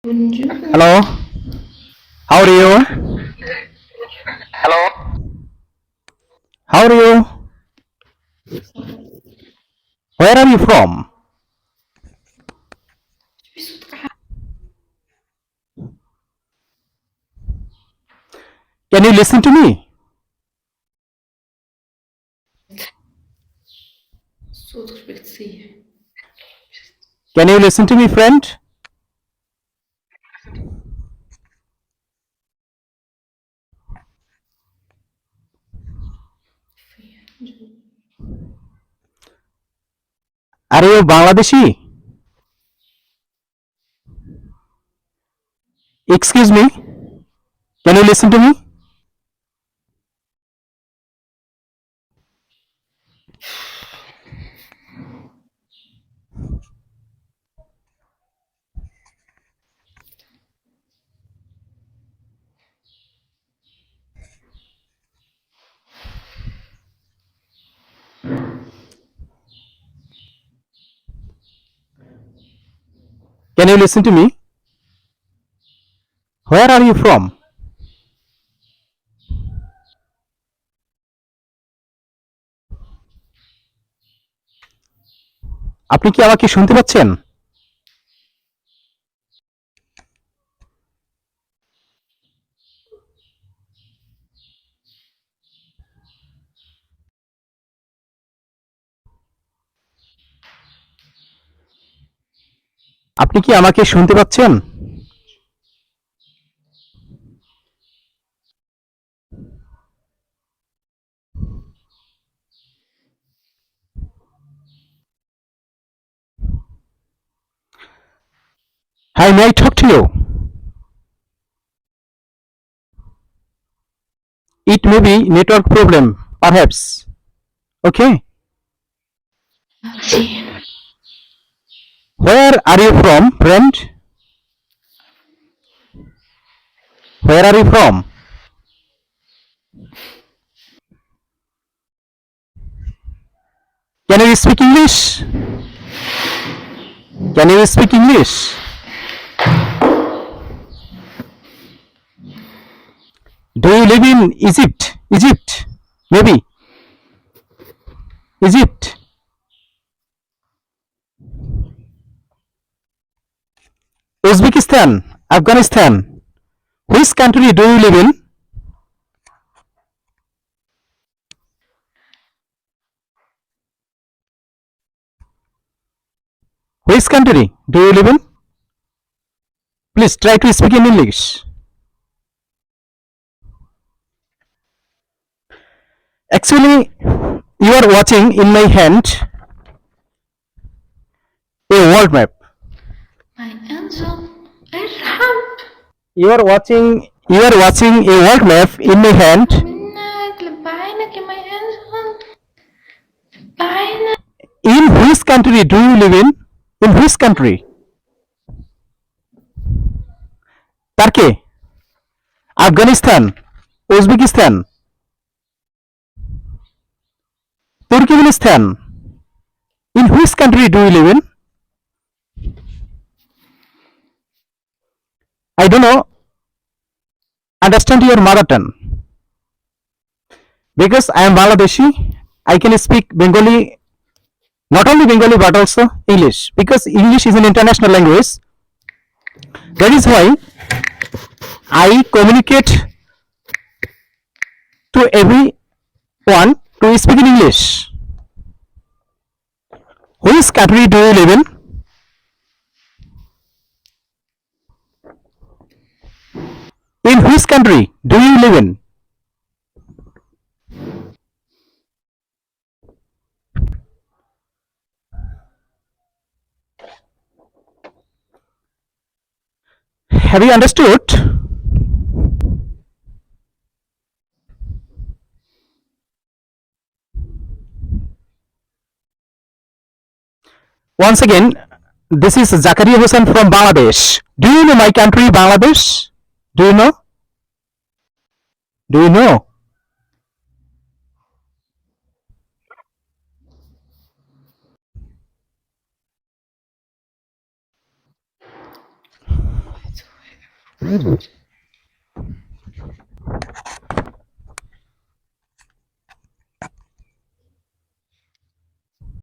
Hello, how are you? Hello. How are you? Where are you from? Can you listen to me? Can you listen to me, friend? Are you Bangladeshi? Excuse me, can you listen to me? Can you listen to me? Where are you from? আপনি কি আমাকে শুনতে পাচ্ছেন? আপনি কি আমাকে শুনতে পাচ্ছেন? Hi, may I talk to you? It may be network problem, perhaps. Okay. Where are you from, friend? Where are you from? Can you speak English? Can you speak English? Do you live in Egypt? Egypt? Maybe. Egypt. Uzbekistan. Afghanistan. Which country do you live in? Which country do you live in? Please try to speak in English. Actually, you are watching in my hand a world map. My angel, ارحب You are watching a world map in my hand. منك لبعينك يا my angel بعينك. In which country do you live in? In which country? Turkey, Afghanistan, Uzbekistan, Turkmenistan. In which country do you live in? I don't know. Understand your mother tongue. Because I am Bangladeshi, I can speak Bengali, not only Bengali but also English. Because English is an international language. That is why I communicate to everyone to speak in English. Which country do you live in? In which country do you live in? Have you understood? Once again, this is Zakaria Hossain from Bangladesh. Do you know my country, Bangladesh? Do you know? Do you know?